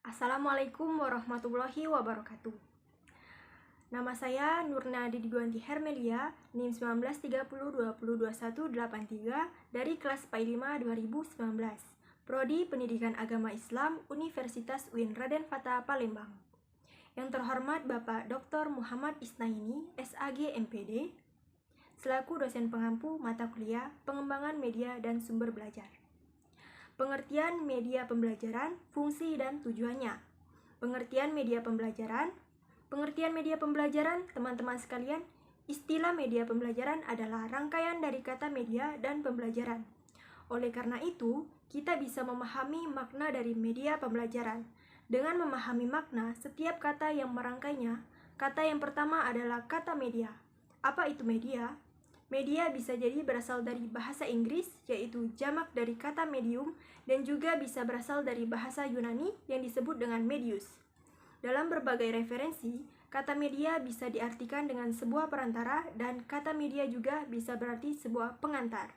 Assalamualaikum warahmatullahi wabarakatuh. Nama saya Nurna Didiguanti Hermelia, NIM 1930202183 dari kelas PAI 5 2019, Prodi Pendidikan Agama Islam Universitas UIN Raden Fatah Palembang. Yang terhormat Bapak Dr. Muhammad Isnaini, SAG MPD, selaku dosen pengampu mata kuliah Pengembangan Media dan Sumber Belajar. Pengertian media pembelajaran, fungsi dan tujuannya. Pengertian media pembelajaran, teman-teman sekalian, istilah media pembelajaran adalah rangkaian dari kata media dan pembelajaran. Oleh karena itu, kita bisa memahami makna dari media pembelajaran. Dengan memahami makna setiap kata yang merangkainya, kata yang pertama adalah kata media. Apa itu media? Media bisa jadi berasal dari bahasa Inggris, yaitu jamak dari kata medium, dan juga bisa berasal dari bahasa Yunani yang disebut dengan medius. Dalam berbagai referensi, kata media bisa diartikan dengan sebuah perantara, dan kata media juga bisa berarti sebuah pengantar.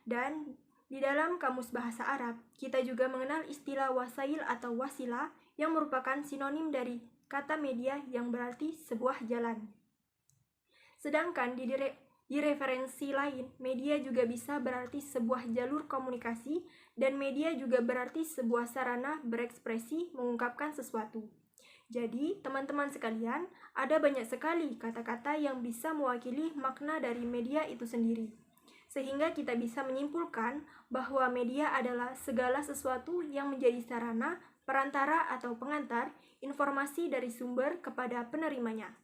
Dan di dalam Kamus Bahasa Arab, kita juga mengenal istilah wasail atau wasilah yang merupakan sinonim dari kata media yang berarti sebuah jalan. Sedangkan di referensi lain, media juga bisa berarti sebuah jalur komunikasi, dan media juga berarti sebuah sarana berekspresi mengungkapkan sesuatu. Jadi, teman-teman sekalian, ada banyak sekali kata-kata yang bisa mewakili makna dari media itu sendiri. Sehingga kita bisa menyimpulkan bahwa media adalah segala sesuatu yang menjadi sarana, perantara atau pengantar informasi dari sumber kepada penerimanya.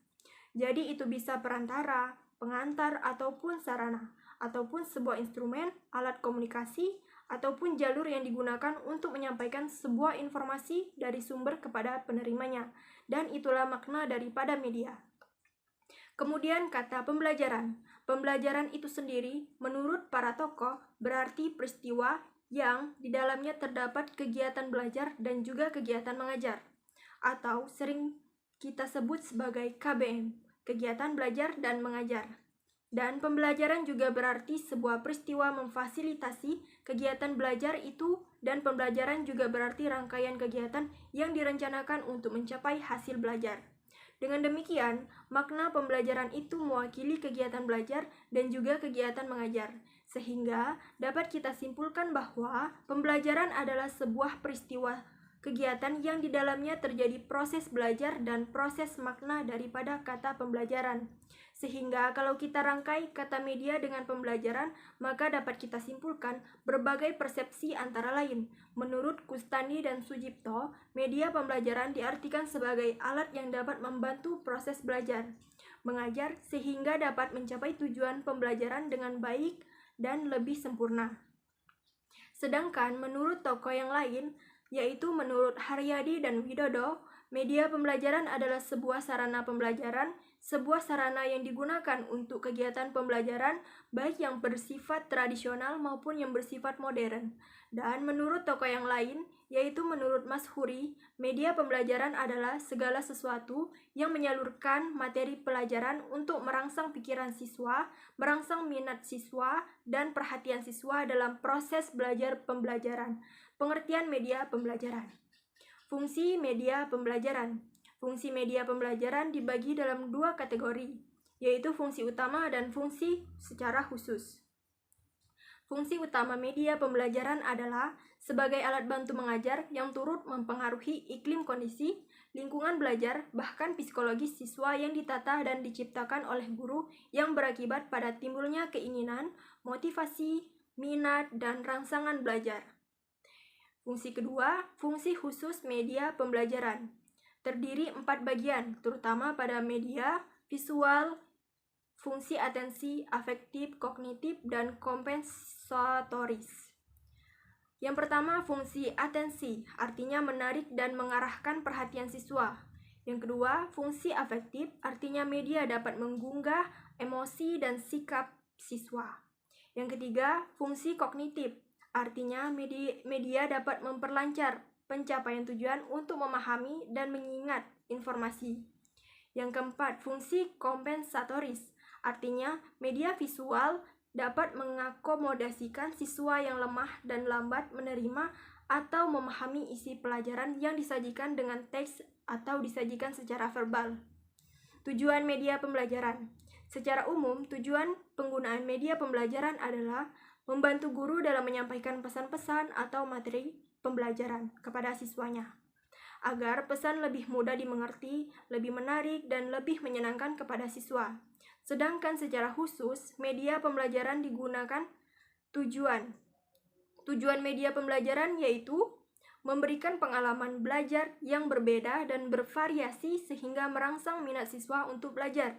Jadi itu bisa perantara, pengantar, ataupun sarana, ataupun sebuah instrumen, alat komunikasi, ataupun jalur yang digunakan untuk menyampaikan sebuah informasi dari sumber kepada penerimanya, dan itulah makna daripada media. Kemudian kata pembelajaran. Pembelajaran itu sendiri, menurut para tokoh, berarti peristiwa yang di dalamnya terdapat kegiatan belajar dan juga kegiatan mengajar, atau sering kita sebut sebagai KBM, kegiatan belajar dan mengajar. Dan pembelajaran juga berarti sebuah peristiwa memfasilitasi kegiatan belajar itu, dan pembelajaran juga berarti rangkaian kegiatan yang direncanakan untuk mencapai hasil belajar. Dengan demikian, makna pembelajaran itu mewakili kegiatan belajar dan juga kegiatan mengajar, sehingga dapat kita simpulkan bahwa pembelajaran adalah sebuah peristiwa kegiatan yang di dalamnya terjadi proses belajar dan proses makna daripada kata pembelajaran. Sehingga kalau kita rangkai kata media dengan pembelajaran, maka dapat kita simpulkan berbagai persepsi antara lain. Menurut Kustani dan Sujipto, media pembelajaran diartikan sebagai alat yang dapat membantu proses belajar, mengajar, sehingga dapat mencapai tujuan pembelajaran dengan baik dan lebih sempurna. Sedangkan menurut tokoh yang lain, yaitu menurut Haryadi dan Widodo, media pembelajaran adalah sebuah sarana pembelajaran, sebuah sarana yang digunakan untuk kegiatan pembelajaran, baik yang bersifat tradisional maupun yang bersifat modern. Dan menurut tokoh yang lain, yaitu menurut Mas Huri, media pembelajaran adalah segala sesuatu yang menyalurkan materi pelajaran untuk merangsang pikiran siswa, merangsang minat siswa, dan perhatian siswa dalam proses belajar pembelajaran. Pengertian media pembelajaran. Fungsi media pembelajaran. Fungsi media pembelajaran dibagi dalam dua kategori, yaitu fungsi utama dan fungsi secara khusus. Fungsi utama media pembelajaran adalah sebagai alat bantu mengajar yang turut mempengaruhi iklim kondisi, lingkungan belajar, bahkan psikologis siswa yang ditata dan diciptakan oleh guru yang berakibat pada timbulnya keinginan, motivasi, minat, dan rangsangan belajar. Fungsi kedua, fungsi khusus media pembelajaran. Terdiri 4 bagian, terutama pada media, visual, fungsi atensi, afektif, kognitif, dan kompensatoris. Yang pertama, fungsi atensi, artinya menarik dan mengarahkan perhatian siswa. Yang kedua, fungsi afektif, artinya media dapat menggugah emosi dan sikap siswa. Yang ketiga, fungsi kognitif, artinya media dapat memperlancar pencapaian tujuan untuk memahami dan mengingat informasi. Yang keempat, fungsi kompensatoris, artinya media visual dapat mengakomodasikan siswa yang lemah dan lambat menerima atau memahami isi pelajaran yang disajikan dengan teks atau disajikan secara verbal. Tujuan media pembelajaran. Secara umum, tujuan penggunaan media pembelajaran adalah membantu guru dalam menyampaikan pesan-pesan atau materi pembelajaran kepada siswanya, agar pesan lebih mudah dimengerti, lebih menarik, dan lebih menyenangkan kepada siswa. Sedangkan secara khusus, media pembelajaran digunakan tujuan media pembelajaran yaitu memberikan pengalaman belajar yang berbeda dan bervariasi sehingga merangsang minat siswa untuk belajar,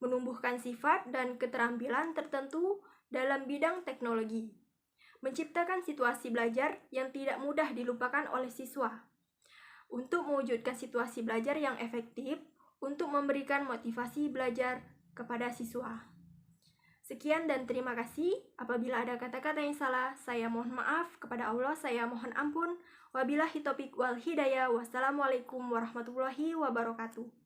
menumbuhkan sifat dan keterampilan tertentu dalam bidang teknologi, menciptakan situasi belajar yang tidak mudah dilupakan oleh siswa, untuk mewujudkan situasi belajar yang efektif, untuk memberikan motivasi belajar kepada siswa. Sekian dan terima kasih. Apabila ada kata-kata yang salah, saya mohon maaf. Kepada Allah, saya mohon ampun. Wabillahi taufiq wal hidayah. Wassalamualaikum warahmatullahi wabarakatuh.